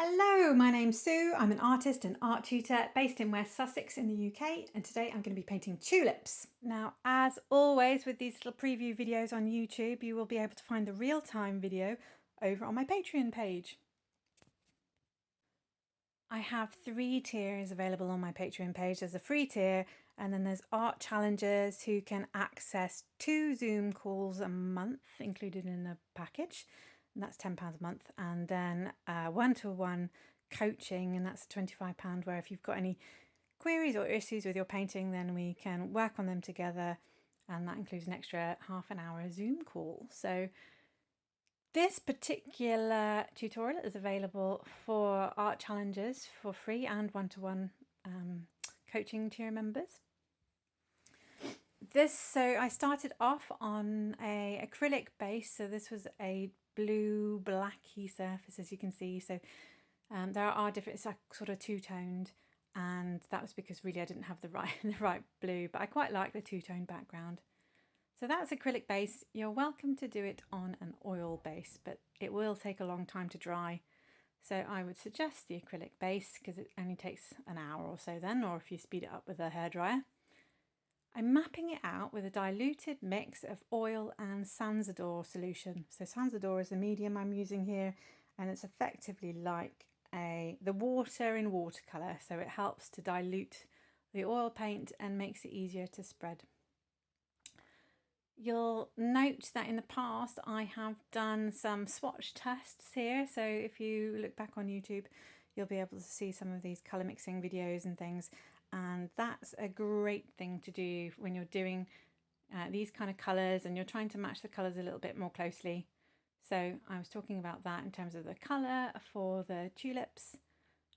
Hello, my name's Sue. I'm an artist and art tutor based in West Sussex in the UK, and today I'm going to be painting tulips. Now, as always with these little preview videos on YouTube, you will be able to find the real-time video over on my Patreon page. I have 3 tiers available on my Patreon page. There's a free tier, and then there's art challengers who can access 2 Zoom calls a month included in the package, and that's £10 a month, and then one-to-one coaching, and that's £25, where if you've got any queries or issues with your painting, then we can work on them together, and that includes an extra half an hour Zoom call. So this particular tutorial is available for art challenges for free and one-to-one coaching tier members. So I started off on a acrylic base, so this was a blue blacky surface, as you can see. So there are different, it's like sort of two-toned, and that was because really I didn't have the right blue, but I quite like the two-tone background. So that's acrylic base. You're welcome to do it on an oil base, but it will take a long time to dry. So I would suggest the acrylic base because it only takes an hour or so then, or if you speed it up with a hairdryer. I'm mapping it out with a diluted mix of oil and Sansodor solution. So Sansodor is the medium I'm using here, and it's effectively like the water in watercolour. So it helps to dilute the oil paint and makes it easier to spread. You'll note that in the past I have done some swatch tests here, so if you look back on YouTube you'll be able to see some of these colour mixing videos and things, and that's a great thing to do when you're doing these kind of colours and you're trying to match the colours a little bit more closely. So I was talking about that in terms of the colour for the tulips.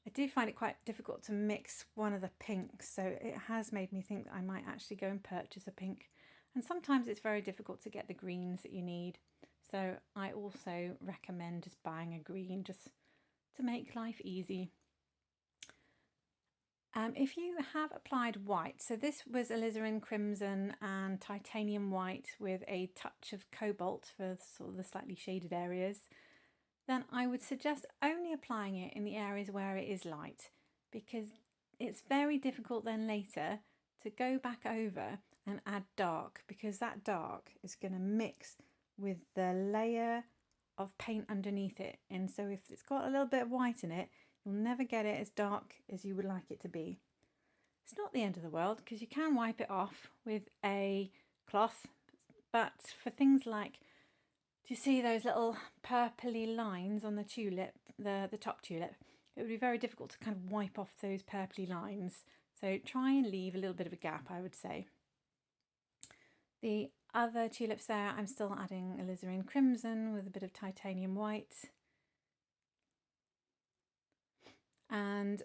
I do find it quite difficult to mix one of the pinks, so it has made me think that I might actually go and purchase a pink. And sometimes it's very difficult to get the greens that you need. So I also recommend just buying a green just to make life easy. If you have applied white, so this was alizarin crimson and titanium white with a touch of cobalt for sort of the slightly shaded areas, then I would suggest only applying it in the areas where it is light, because it's very difficult then later to go back over and add dark, because that dark is going to mix with the layer of paint underneath it, and so if it's got a little bit of white in it, you'll never get it as dark as you would like it to be. It's not the end of the world because you can wipe it off with a cloth, but for things like, do you see those little purpley lines on the tulip, the top tulip? It would be very difficult to kind of wipe off those purpley lines. So try and leave a little bit of a gap, I would say. The other tulips there, I'm still adding alizarin crimson with a bit of titanium white. And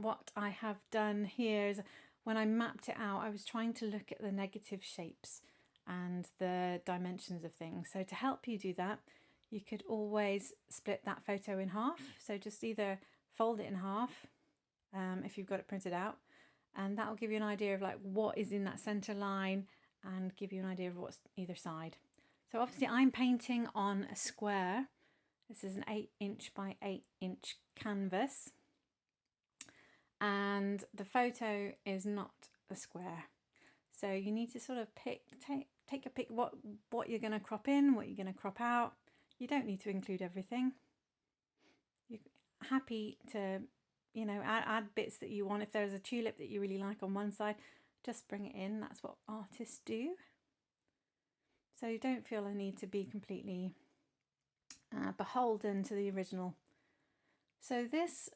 what I have done here is when I mapped it out, I was trying to look at the negative shapes and the dimensions of things. So to help you do that, you could always split that photo in half. So just either fold it in half if you've got it printed out, and that will give you an idea of like what is in that center line and give you an idea of what's either side. So obviously I'm painting on a square. This is an 8" by 8" canvas, and the photo is not a square. So you need to sort of take a pick what you're going to crop in, what you're going to crop out. You don't need to include everything. You're happy to, you know, add bits that you want. If there's a tulip that you really like on one side, just bring it in. That's what artists do. So you don't feel a need to be completely beholden to the original. So this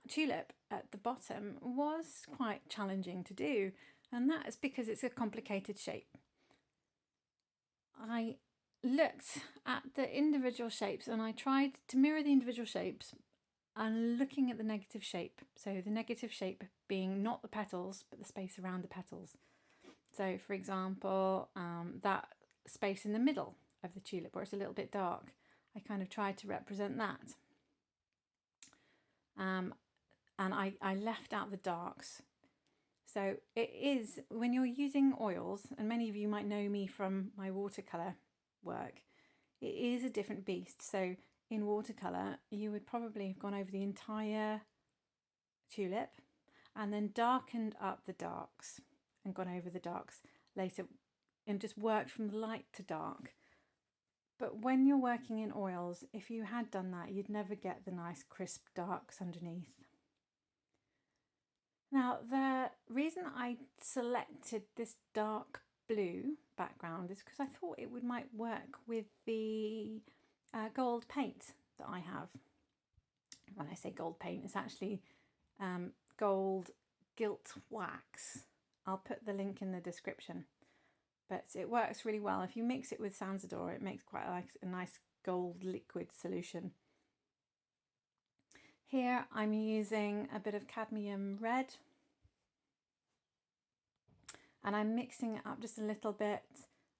tulip at the bottom was quite challenging to do, and that is because it's a complicated shape. I looked at the individual shapes and I tried to mirror the individual shapes and looking at the negative shape. So the negative shape being not the petals, but the space around the petals. So for example, that space in the middle of the tulip where it's a little bit dark, I kind of tried to represent that. And I left out the darks. So it is, when you're using oils, and many of you might know me from my watercolour work, it is a different beast. So in watercolour, you would probably have gone over the entire tulip and then darkened up the darks and gone over the darks later and just worked from light to dark. But when you're working in oils, if you had done that, you'd never get the nice crisp darks underneath. Now, the reason I selected this dark blue background is because I thought it might work with the gold paint that I have. When I say gold paint, it's actually gold gilt wax. I'll put the link in the description. But it works really well. If you mix it with Sansodor, it makes quite a nice gold liquid solution. Here I'm using a bit of cadmium red, and I'm mixing it up just a little bit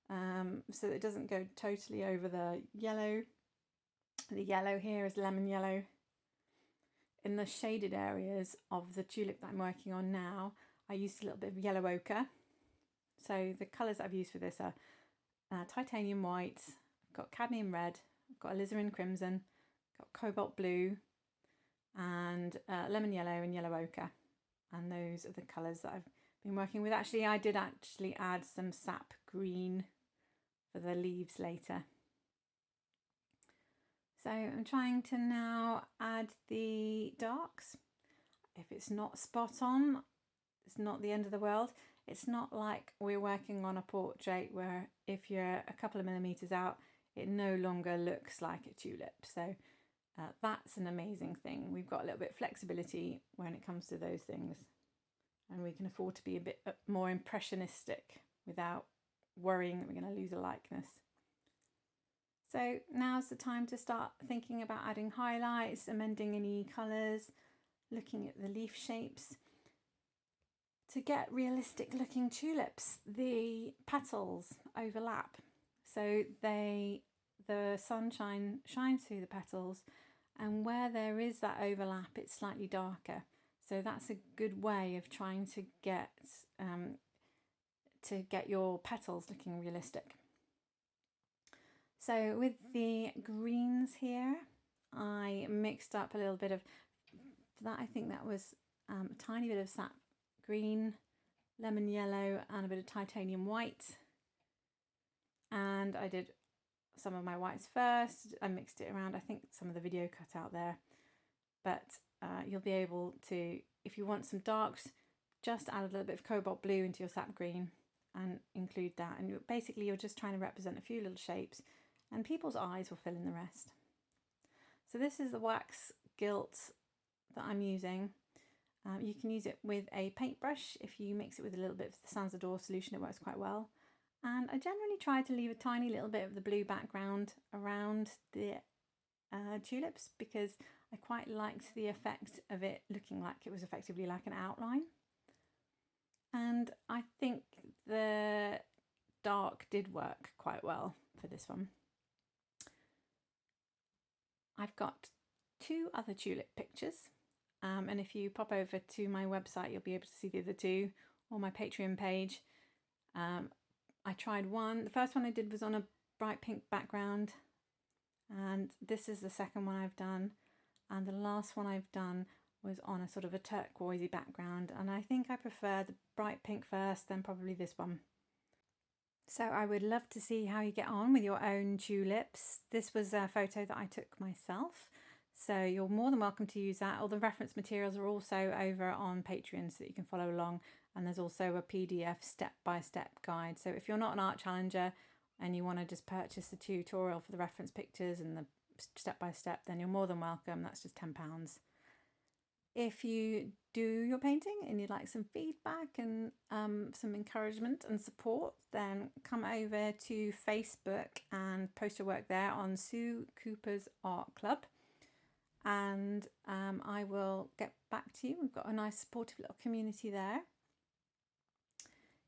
so that it doesn't go totally over the yellow. The yellow here is lemon yellow. In the shaded areas of the tulip that I'm working on now, I used a little bit of yellow ochre. So the colours I've used for this are titanium white, I've got cadmium red, I've got alizarin crimson, I've got cobalt blue, and lemon yellow and yellow ochre. And those are the colours that I've been working with. Actually, I did add some sap green for the leaves later. So I'm trying to now add the darks. If it's not spot on, it's not the end of the world. It's not like we're working on a portrait where if you're a couple of millimeters out, it no longer looks like a tulip. So that's an amazing thing. We've got a little bit of flexibility when it comes to those things. And we can afford to be a bit more impressionistic without worrying that we're going to lose a likeness. So now's the time to start thinking about adding highlights, amending any colours, looking at the leaf shapes. To get realistic looking tulips, the petals overlap. So the sunshine shines through the petals, and where there is that overlap, it's slightly darker. So that's a good way of trying to get your petals looking realistic. So with the greens here, I mixed up a little bit of that. I think that was a tiny bit of sap green, lemon yellow, and a bit of titanium white. And I did some of my whites first. I mixed it around. I think some of the video cut out there, but you'll be able to, if you want some darks, just add a little bit of cobalt blue into your sap green and include that. And basically you're just trying to represent a few little shapes, and people's eyes will fill in the rest. So this is the wax gilt that I'm using. You can use it with a paintbrush. If you mix it with a little bit of the Sansodor solution, it works quite well. And I generally try to leave a tiny little bit of the blue background around the tulips, because I quite liked the effect of it looking like it was effectively like an outline. And I think the dark did work quite well for this one. I've got 2 other tulip pictures. And if you pop over to my website, you'll be able to see the other 2, or my Patreon page. I tried one. The first one I did was on a bright pink background, and this is the second one I've done. And the last one I've done was on a sort of a turquoisey background, and I think I prefer the bright pink first, then probably this one. So I would love to see how you get on with your own tulips. This was a photo that I took myself, so you're more than welcome to use that. All the reference materials are also over on Patreon so that you can follow along, and there's also a PDF step-by-step guide. So if you're not an art challenger and you want to just purchase the tutorial for the reference pictures and the step-by-step, then you're more than welcome. That's just £10. If you do your painting and you'd like some feedback and some encouragement and support, then come over to Facebook and post your work there on Sue Cooper's Art Club, and I will get back to you. We've got a nice supportive little community there.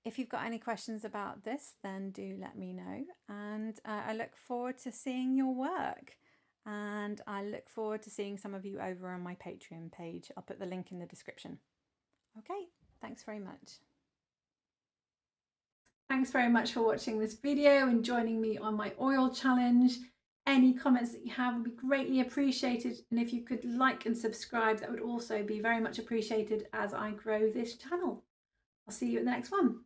If you've got any questions about this, then do let me know, and I look forward to seeing your work. And I look forward to seeing some of you over on my Patreon page. I'll put the link in the description. Okay, thanks very much. Thanks very much for watching this video and joining me on my oil challenge. Any comments that you have would be greatly appreciated, and if you could like and subscribe, that would also be very much appreciated as I grow this channel. I'll see you at the next one.